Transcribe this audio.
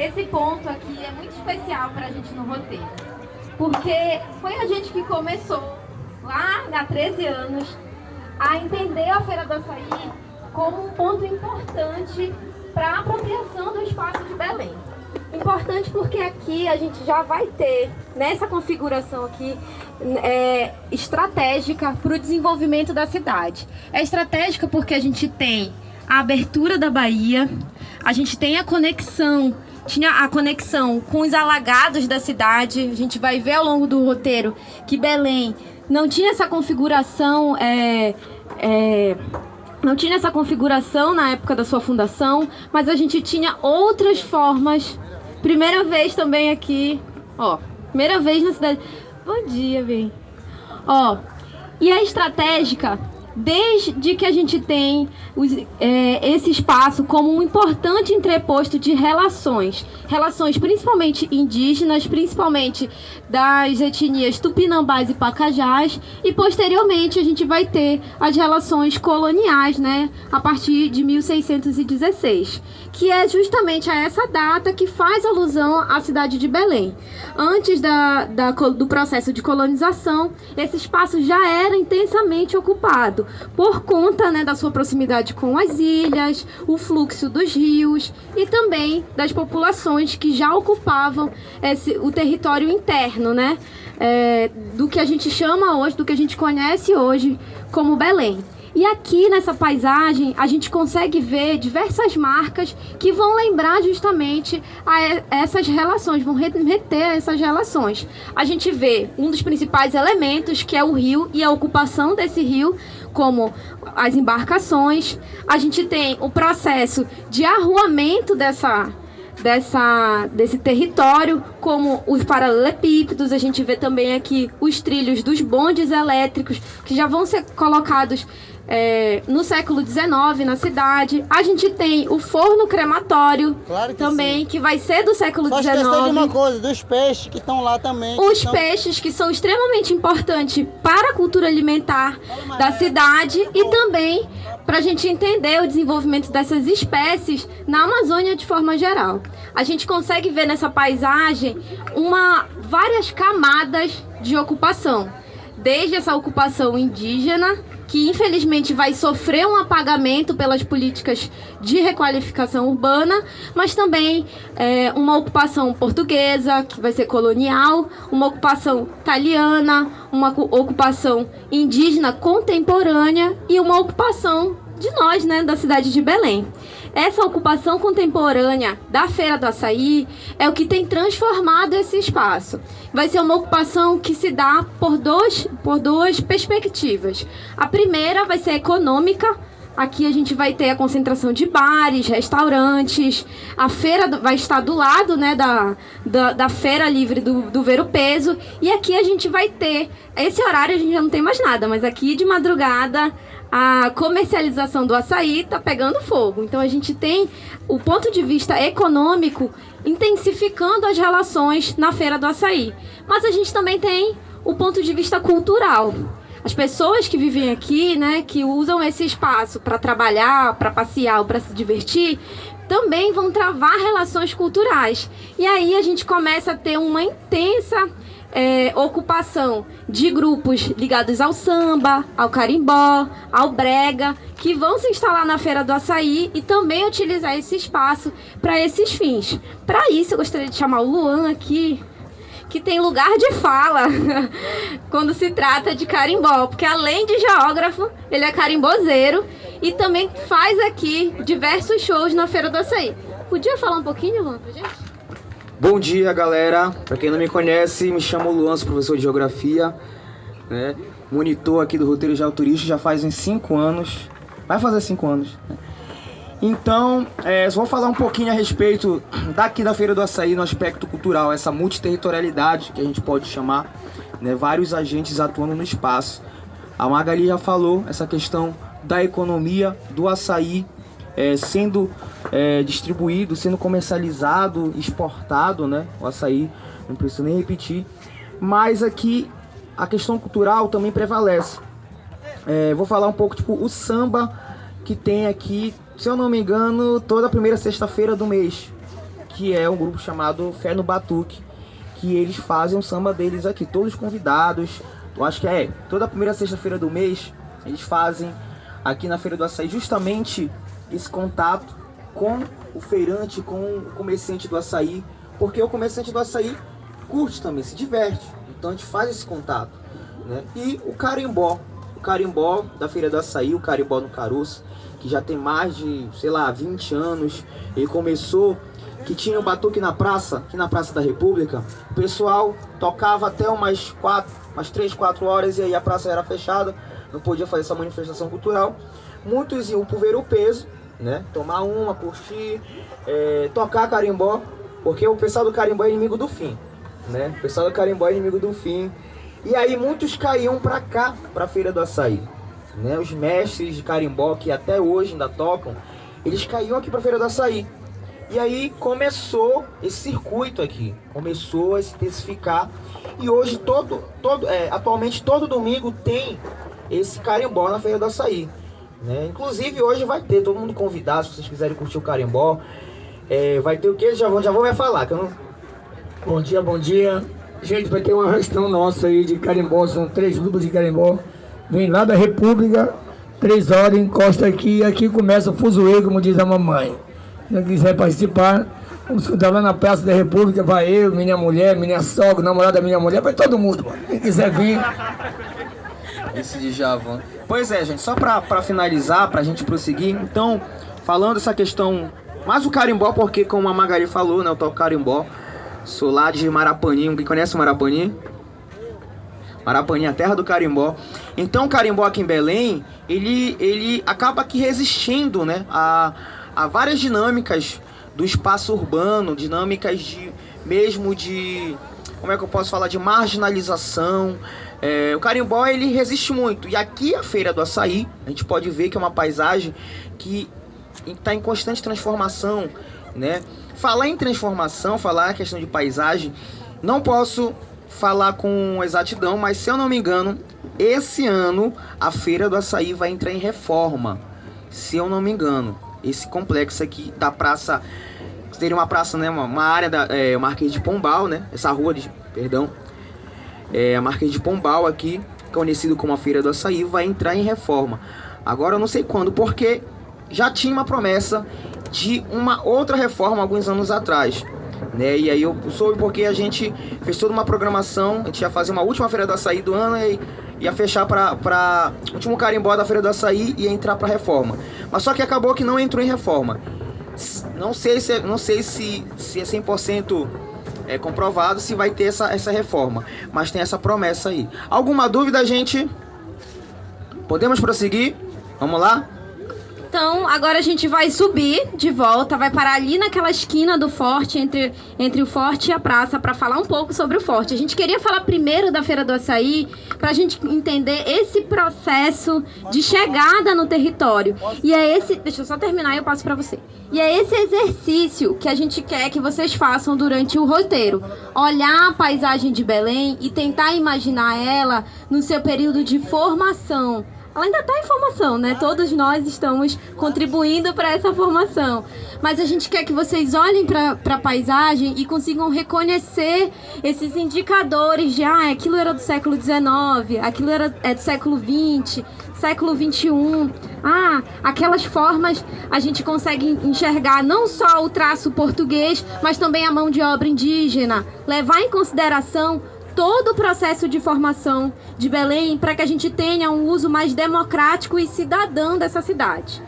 Esse ponto aqui é muito especial para a gente no roteiro, porque foi a gente que começou, lá há 13 anos, a entender a Feira do Açaí como um ponto importante para a apropriação do espaço de Belém. Importante porque aqui a gente já vai ter, nessa configuração aqui, estratégica para o desenvolvimento da cidade. É estratégica porque a gente tem a abertura da Bahia, a gente tem tinha a conexão com os alagados da cidade. A gente vai ver ao longo do roteiro que Belém não tinha essa configuração, não tinha essa configuração na época da sua fundação, mas a gente tinha outras formas. Primeira vez também aqui, ó, primeira vez na cidade. Bom dia, bem. Ó, e a estratégica, desde que a gente tem esse espaço como um importante entreposto de relações principalmente indígenas, principalmente das etnias tupinambás e pacajás, e posteriormente a gente vai ter as relações coloniais, né, a partir de 1616, que é justamente a essa data que faz alusão à cidade de Belém. Antes do processo de colonização, esse espaço já era intensamente ocupado, por conta, né, da sua proximidade com as ilhas, o fluxo dos rios e também das populações que já ocupavam o território interno, né, do que a gente chama hoje, do que a gente conhece hoje como Belém. E aqui nessa paisagem a gente consegue ver diversas marcas que vão lembrar justamente a essas relações, vão remeter a essas relações. A gente vê um dos principais elementos, que é o rio e a ocupação desse rio, como as embarcações. A gente tem o processo de arruamento desse território, como os paralelepípedos. A gente vê também aqui os trilhos dos bondes elétricos, que já vão ser colocados no século XIX na cidade. A gente tem o forno crematório, claro que também, sim, que vai ser do século XIX. Só esquecer de uma coisa, dos peixes que estão lá também. Os peixes que são extremamente importantes para a cultura alimentar da cidade e também para a gente entender o desenvolvimento dessas espécies na Amazônia de forma geral. A gente consegue ver nessa paisagem várias camadas de ocupação. Desde essa ocupação indígena, que infelizmente vai sofrer um apagamento pelas políticas de requalificação urbana, mas também uma ocupação portuguesa, que vai ser colonial, uma ocupação italiana, uma ocupação indígena contemporânea e uma ocupação de nós, né, da cidade de Belém. Essa ocupação contemporânea da Feira do Açaí é o que tem transformado esse espaço. Vai ser uma ocupação que se dá por duas perspectivas. A primeira vai ser econômica. Aqui a gente vai ter a concentração de bares, restaurantes. A feira vai estar do lado, né, da feira livre do Ver o Peso. E aqui a gente vai ter, esse horário a gente já não tem mais nada, mas aqui de madrugada a comercialização do açaí está pegando fogo. Então a gente tem o ponto de vista econômico intensificando as relações na Feira do Açaí. Mas a gente também tem o ponto de vista cultural. As pessoas que vivem aqui, né, que usam esse espaço para trabalhar, para passear ou para se divertir, também vão travar relações culturais. E aí a gente começa a ter uma intensa ocupação de grupos ligados ao samba, ao carimbó, ao brega, que vão se instalar na Feira do Açaí e também utilizar esse espaço para esses fins. Para isso, eu gostaria de chamar o Luan aqui, que tem lugar de fala quando se trata de carimbó, porque além de geógrafo, ele é carimbozeiro e também faz aqui diversos shows na Feira do Açaí. Podia falar um pouquinho, Luan, pra gente? Bom dia, galera. Para quem não me conhece, me chamo Luan, sou professor de geografia, né? Monitor aqui do roteiro geoturístico já faz uns 5 anos. Vai fazer 5 anos, né? Então, vou falar um pouquinho a respeito daqui da Feira do Açaí no aspecto cultural, essa multiterritorialidade que a gente pode chamar, né? Vários agentes atuando no espaço. A Magali já falou essa questão da economia do açaí sendo distribuído, sendo comercializado, exportado, né? O açaí, não preciso nem repetir. Mas aqui a questão cultural também prevalece. Vou falar um pouco, tipo, o samba que tem aqui, se eu não me engano, toda a primeira sexta-feira do mês. que é um grupo chamado Fé no Batuque, que eles fazem um samba deles aqui, todos convidados. Eu acho que toda a primeira sexta-feira do mês, eles fazem aqui na Feira do Açaí justamente esse contato com o feirante, com o comerciante do açaí, porque o comerciante do açaí curte também, se diverte, então a gente faz esse contato, né? E o carimbó da Feira do Açaí, o carimbó no caroço, que já tem mais de, 20 anos, ele começou, que tinha o batuque na praça, aqui na Praça da República, o pessoal tocava até umas 3, 4 horas e aí a praça era fechada, não podia fazer essa manifestação cultural. Muitos iam por ver o peso, né? Tomar uma, curtir, tocar carimbó, porque o pessoal do carimbó é inimigo do fim, né? O pessoal do carimbó é inimigo do fim. E aí muitos caíam pra cá, pra Feira do Açaí, né? Os mestres de carimbó, que até hoje ainda tocam, eles caíam aqui pra Feira do Açaí. E aí começou esse circuito aqui, começou a se intensificar. E hoje, atualmente, todo domingo tem esse carimbó na Feira do Açaí, né? Inclusive hoje vai ter, todo mundo convidado, se vocês quiserem curtir o carimbó. Vai ter o quê? Já vou me falar, que eu não... Bom dia. Gente, vai ter uma gestão nossa aí de carimbó, são 3 grupos de carimbó. Vem lá da República, 3 horas, encosta aqui e aqui começa o fuzuê, como diz a mamãe. Se não quiser participar, vamos escutar lá na Praça da República, vai eu, minha mulher, minha sogra, namorada da minha mulher, vai todo mundo, mano. Quem quiser vir. Esse de Javan. Pois é, gente, só pra finalizar, pra gente prosseguir, então, falando essa questão, mais o carimbó, porque como a Magali falou, né, eu toco carimbó, sou lá de Marapanim, quem conhece Marapanim? Marapanim, a terra do carimbó. Então o carimbó aqui em Belém, ele acaba aqui resistindo, né, a várias dinâmicas do espaço urbano, dinâmicas de como é que eu posso falar, de marginalização. O carimbó, ele resiste muito. E aqui a Feira do Açaí, a gente pode ver que é uma paisagem que está em constante transformação, né? Falar em transformação, falar a questão de paisagem, não posso falar com exatidão, mas se eu não me engano, esse ano a Feira do Açaí vai entrar em reforma. Se eu não me engano, esse complexo aqui da praça, seria uma praça, né, uma área da Marquês de Pombal, né? Essa rua, a Marquês de Pombal aqui, conhecido como a Feira do Açaí, vai entrar em reforma. Agora eu não sei quando, porque já tinha uma promessa de uma outra reforma alguns anos atrás, né? E aí eu soube porque a gente fez toda uma programação, a gente ia fazer uma última Feira do Açaí do ano e ia fechar para último carimbó da Feira do Açaí e ia entrar para reforma. Mas só que acabou que não entrou em reforma. Não sei se é 100% comprovado se vai ter essa reforma, mas tem essa promessa aí. Alguma dúvida, gente? Podemos prosseguir? Vamos lá? Então, agora a gente vai subir de volta, vai parar ali naquela esquina do forte, entre o forte e a praça, para falar um pouco sobre o forte. A gente queria falar primeiro da Feira do Açaí, para a gente entender esse processo de chegada no território. E é esse... Deixa eu só terminar e eu passo para você. E é esse exercício que a gente quer que vocês façam durante o roteiro. Olhar a paisagem de Belém e tentar imaginar ela no seu período de formação. Ela ainda está em formação, né? Todos nós estamos contribuindo para essa formação. Mas a gente quer que vocês olhem para a paisagem e consigam reconhecer esses indicadores de aquilo era do século XIX, aquilo é do século XX, século XXI. Aquelas formas a gente consegue enxergar não só o traço português, mas também a mão de obra indígena. Levar em consideração todo o processo de formação de Belém para que a gente tenha um uso mais democrático e cidadão dessa cidade.